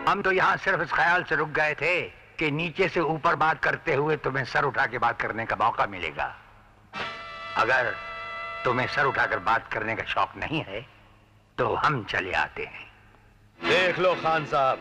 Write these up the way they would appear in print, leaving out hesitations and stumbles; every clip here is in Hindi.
हम तो यहाँ सिर्फ इस ख्याल से रुक गए थे कि नीचे से ऊपर बात करते हुए तुम्हें सर उठा के बात करने का मौका मिलेगा। अगर तुम्हें सर उठाकर बात करने का शौक नहीं है तो हम चले आते हैं। देख लो खान साहब,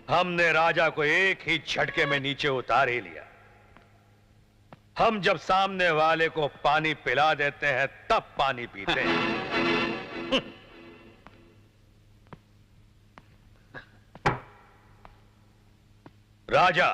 हमने राजा को एक ही झटके में नीचे उतार ही लिया। हम जब सामने वाले को पानी पिला देते हैं तब पानी पीते हैं। राजा,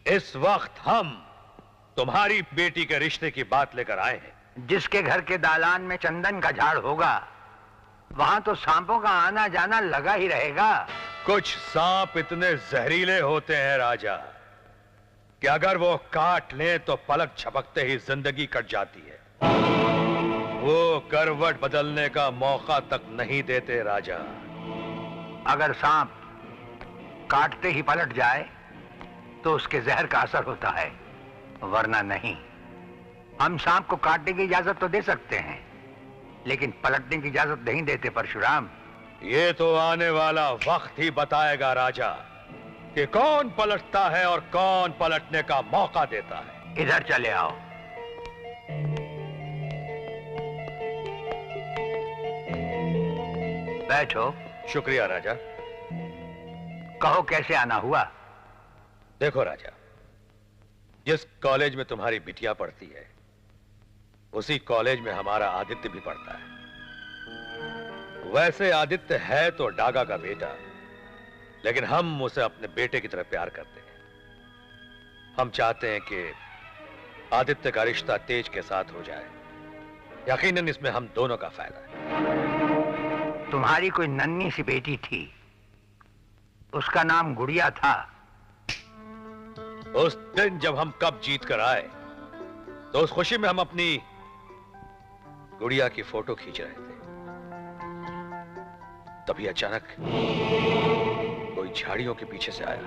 इस वक्त हम तुम्हारी बेटी के रिश्ते की बात लेकर आए हैं। जिसके घर के दालान में चंदन का झाड़ होगा वहां तो सांपों का आना जाना लगा ही रहेगा। कुछ सांप इतने जहरीले होते हैं राजा कि अगर वो काट लें तो पलक झपकते ही जिंदगी कट जाती है। वो करवट बदलने का मौका तक नहीं देते राजा। अगर सांप काटते ही पलट जाए तो उसके जहर का असर होता है, वरना नहीं। हम सांप को काटने की इजाजत तो दे सकते हैं लेकिन पलटने की इजाजत नहीं देते परशुराम। ये तो आने वाला वक्त ही बताएगा राजा कि कौन पलटता है और कौन पलटने का मौका देता है। इधर चले आओ। बैठो। शुक्रिया राजा। कहो कैसे आना हुआ? देखो राजा, जिस कॉलेज में तुम्हारी बिटिया पढ़ती है उसी कॉलेज में हमारा आदित्य भी पढ़ता है। वैसे आदित्य है तो डागा का बेटा, लेकिन हम उसे अपने बेटे की तरह प्यार करते हैं। हम चाहते हैं कि आदित्य का रिश्ता तेज के साथ हो जाए। यकीनन इसमें हम दोनों का फायदा है। तुम्हारी कोई नन्ही सी बेटी थी, उसका नाम गुड़िया था। उस दिन जब हम कप जीत कर आए तो उस खुशी में हम अपनी गुड़िया की फोटो खींच रहे थे। तभी अचानक कोई झाड़ियों के पीछे से आया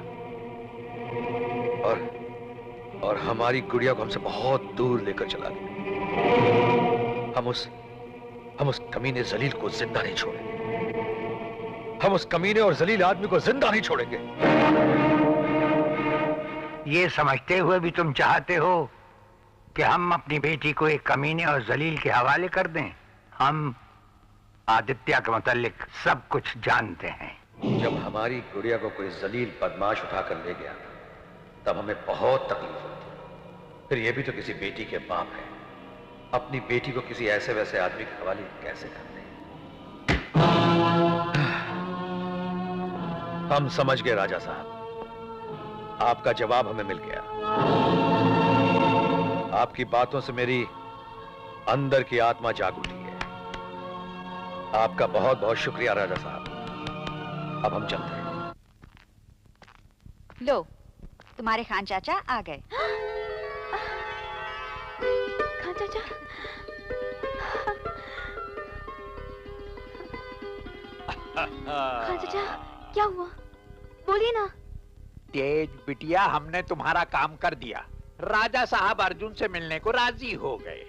और हमारी गुड़िया को हमसे बहुत दूर लेकर चला गया। हम उस कमीने जलील को जिंदा नहीं छोड़ेंगे। हम उस कमीने और जलील आदमी को जिंदा नहीं छोड़ेंगे। ये समझते हुए भी तुम चाहते हो कि हम अपनी बेटी को एक कमीने और जलील के हवाले कर दें? हम आदित्य के मुतालिक सब कुछ जानते हैं। जब हमारी गुड़िया को कोई जलील बदमाश उठाकर ले गया तब हमें बहुत तकलीफ हुई थी। फिर यह भी तो किसी बेटी के बाप है, अपनी बेटी को किसी ऐसे वैसे आदमी के हवाले कैसे करते? हम समझ गए राजा साहब, आपका जवाब हमें मिल गया। आपकी बातों से मेरी अंदर की आत्मा जाग उठी है। आपका बहुत बहुत शुक्रिया राजा साहब। अब हम चलते हैं। लो, तुम्हारे खान चाचा आ गए। खान चाचा, खान चाचा, क्या हुआ? बोलिए ना। तेज बिटिया, हमने तुम्हारा काम कर दिया। राजा साहब अर्जुन से मिलने को राजी हो गए।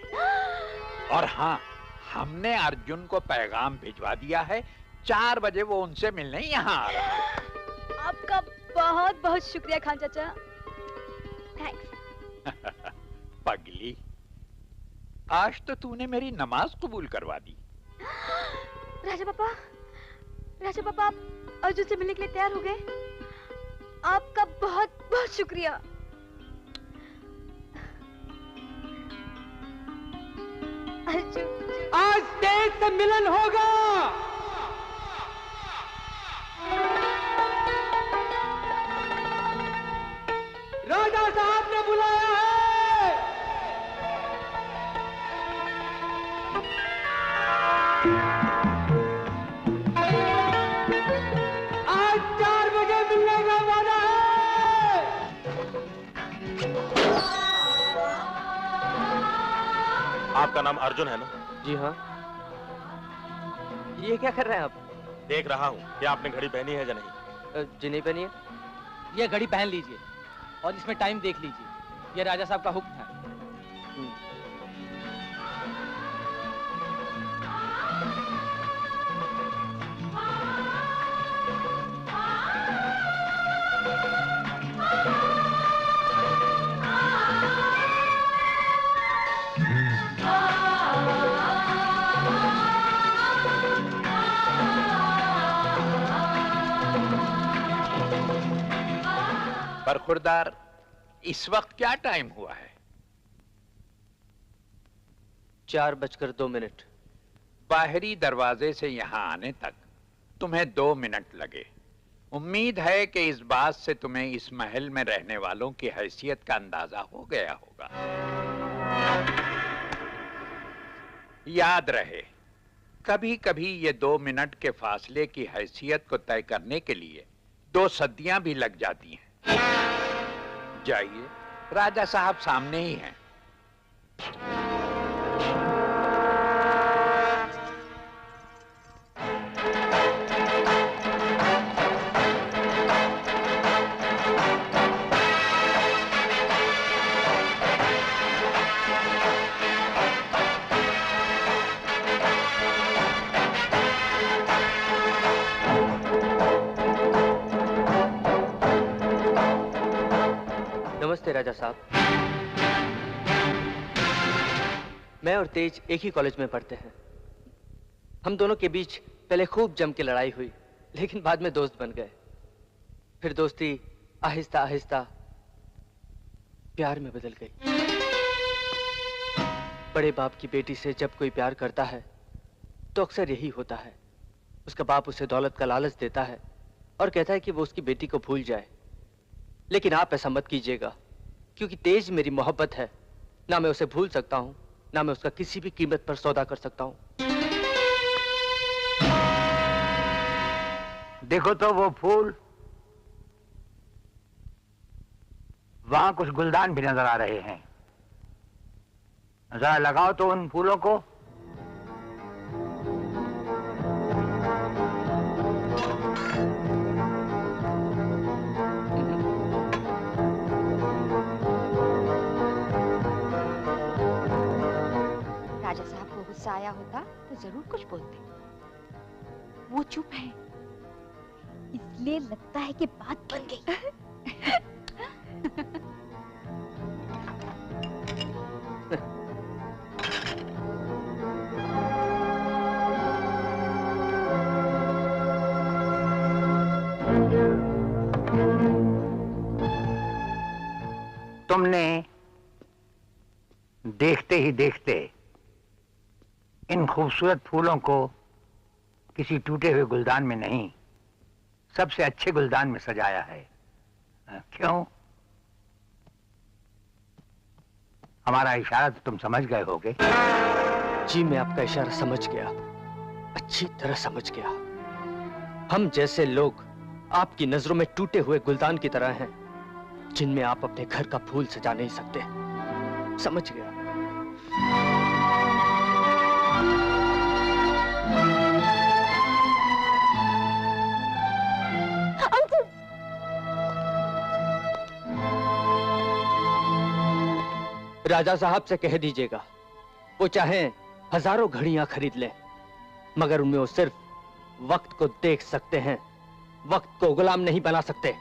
और हाँ, हमने अर्जुन को पैगाम भिजवा दिया है। 4 बजे वो उनसे मिलने यहाँ आ रहा है। आपका बहुत बहुत शुक्रिया खान चाचा। थैंक्स। पगली, आज तो तूने मेरी नमाज कबूल करवा दी। राजा पापा, आप अर्जुन से मिलने के लिए तैयार हो गए? आपका बहुत बहुत शुक्रिया। अर्जुन, आज तेज से मिलन होगा। राजा साहब ने बुलाया है। आज 4 बजे मिलने का वादा है। आपका नाम अर्जुन है ना? जी हाँ। ये क्या कर रहे हैं आप? देख रहा हूँ कि आपने घड़ी पहनी है या नहीं। जी नहीं पहनी है। ये घड़ी पहन लीजिए और इसमें टाइम देख लीजिए। ये राजा साहब का हुक्म है। बरखुरदार, इस वक्त क्या टाइम हुआ है? 4:02। बाहरी दरवाजे से यहाँ आने तक तुम्हें 2 मिनट लगे। उम्मीद है कि इस बात से तुम्हें इस महल में रहने वालों की हैसियत का अंदाजा हो गया होगा। याद रहे, कभी कभी ये 2 मिनट के फासले की हैसियत को तय करने के लिए 2 सदियां भी लग जाती हैं। जाइए, राजा साहब सामने ही हैं। नमस्ते राजा साहब। मैं और तेज एक ही कॉलेज में पढ़ते हैं। हम दोनों के बीच पहले खूब जम के लड़ाई हुई, लेकिन बाद में दोस्त बन गए। फिर दोस्ती आहिस्ता आहिस्ता प्यार में बदल गई। बड़े बाप की बेटी से जब कोई प्यार करता है तो अक्सर यही होता है। उसका बाप उसे दौलत का लालच देता है और कहता है कि वो उसकी बेटी को भूल जाए। लेकिन आप ऐसा मत कीजिएगा, क्योंकि तेज मेरी मोहब्बत है। ना मैं उसे भूल सकता हूं, ना मैं उसका किसी भी कीमत पर सौदा कर सकता हूं। देखो तो वो फूल, वहां कुछ गुलदान भी नजर आ रहे हैं। जरा लगाओ तो उन फूलों को। राजा साहब को गुस्सा आया होता तो जरूर कुछ बोलते। वो चुप है, इसलिए लगता है कि बात बन गई। तुमने देखते ही देखते इन खूबसूरत फूलों को किसी टूटे हुए गुलदान में नहीं, सबसे अच्छे गुलदान में सजाया है। क्यों? हमारा इशारा तो तुम समझ गए होगे। जी, मैं आपका इशारा समझ गया, अच्छी तरह समझ गया। हम जैसे लोग आपकी नजरों में टूटे हुए गुलदान की तरह हैं, जिनमें आप अपने घर का फूल सजा नहीं सकते। समझ गया। राजा साहब से कह दीजिएगा, वो चाहे हजारों घड़ियां खरीद लें, मगर उनमें वो सिर्फ वक्त को देख सकते हैं, वक्त को गुलाम नहीं बना सकते।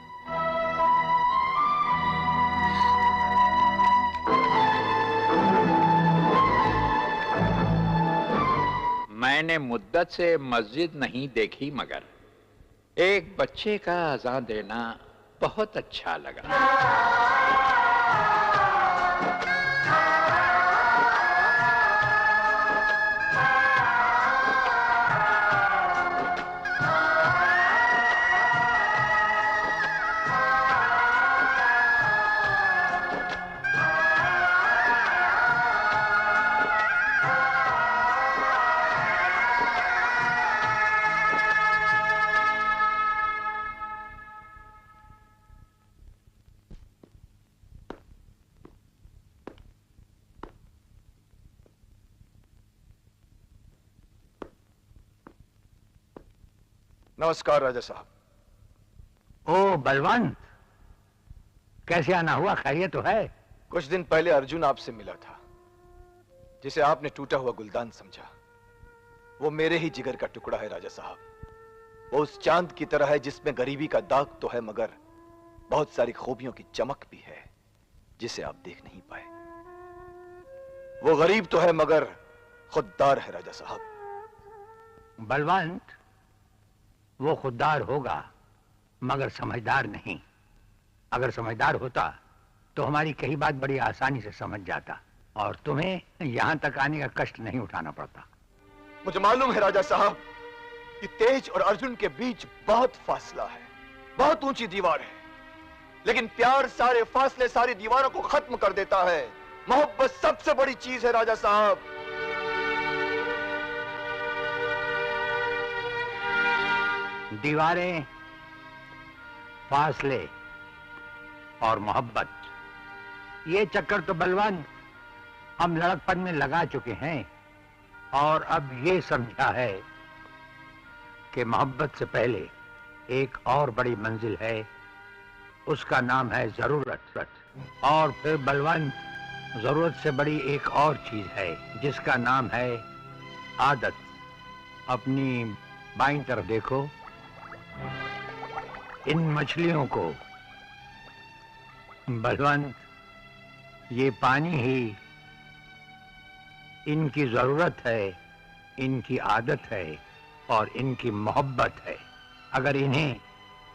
मैंने मुद्दत से मस्जिद नहीं देखी, मगर एक बच्चे का अज़ान देना बहुत अच्छा लगा। नमस्कार राजा साहब। ओ बलवंत, कैसे आना हुआ? खैरियत तो है? कुछ दिन पहले अर्जुन आपसे मिला था, जिसे आपने टूटा हुआ गुलदान समझा। वो मेरे ही जिगर का टुकड़ा है राजा साहब। वो उस चांद की तरह है जिसमें गरीबी का दाग तो है, मगर बहुत सारी खूबियों की चमक भी है, जिसे आप देख नहीं पाए। वो गरीब तो है मगर खुददार है राजा साहब। बलवंत, वो खुददार होगा मगर समझदार नहीं। अगर समझदार होता तो हमारी कई बात बड़ी आसानी से समझ जाता और तुम्हें यहां तक आने का कष्ट नहीं उठाना पड़ता। मुझे मालूम है राजा साहब कि तेज और अर्जुन के बीच बहुत फासला है, बहुत ऊंची दीवार है, लेकिन प्यार सारे फासले, सारी दीवारों को खत्म कर देता है। मोहब्बत सबसे बड़ी चीज है राजा साहब। दीवारें, फासले और मोहब्बत, ये चक्कर तो बलवान हम लड़कपन में लगा चुके हैं और अब ये समझा है कि मोहब्बत से पहले एक और बड़ी मंजिल है, उसका नाम है जरूरत। और फिर बलवान जरूरत से बड़ी एक और चीज है जिसका नाम है आदत। अपनी बाईं तरफ देखो, इन मछलियों को बलवंत, ये पानी ही इनकी जरूरत है, इनकी आदत है और इनकी मोहब्बत है। अगर इन्हें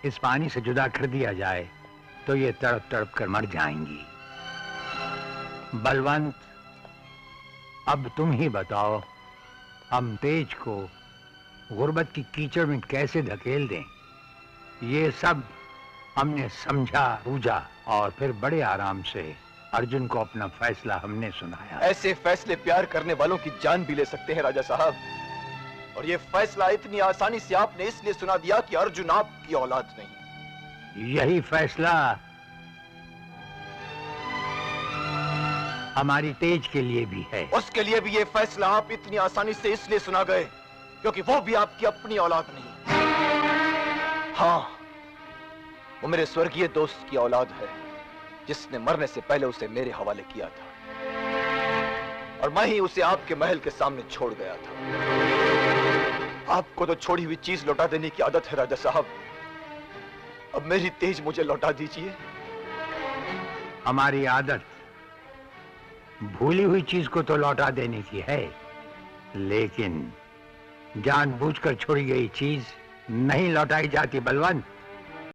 इस पानी से जुदा कर दिया जाए तो ये तड़प तड़प कर मर जाएंगी। बलवंत, अब तुम ही बताओ, हम तेज को गुर्बत की कीचड़ में कैसे धकेल दें? ये सब हमने समझा बूझा और फिर बड़े आराम से अर्जुन को अपना फैसला हमने सुनाया। ऐसे फैसले प्यार करने वालों की जान भी ले सकते हैं राजा साहब, और ये फैसला इतनी आसानी से आपने इसलिए सुना दिया कि अर्जुन आपकी औलाद नहीं। यही फैसला हमारी तेज के लिए भी है। उसके लिए भी ये फैसला आप इतनी आसानी से इसलिए सुना गए क्योंकि वो भी आपकी अपनी औलाद नहीं। हाँ, वो मेरे स्वर्गीय दोस्त की औलाद है जिसने मरने से पहले उसे मेरे हवाले किया था और मैं ही उसे आपके महल के सामने छोड़ गया था। आपको तो छोड़ी हुई चीज लौटा देने की आदत है राजा साहब, अब मेरी तेज मुझे लौटा दीजिए। हमारी आदत भूली हुई चीज को तो लौटा देने की है, लेकिन जानबूझकर छोड़ी गई चीज नहीं लौटाई जाती बलवंत।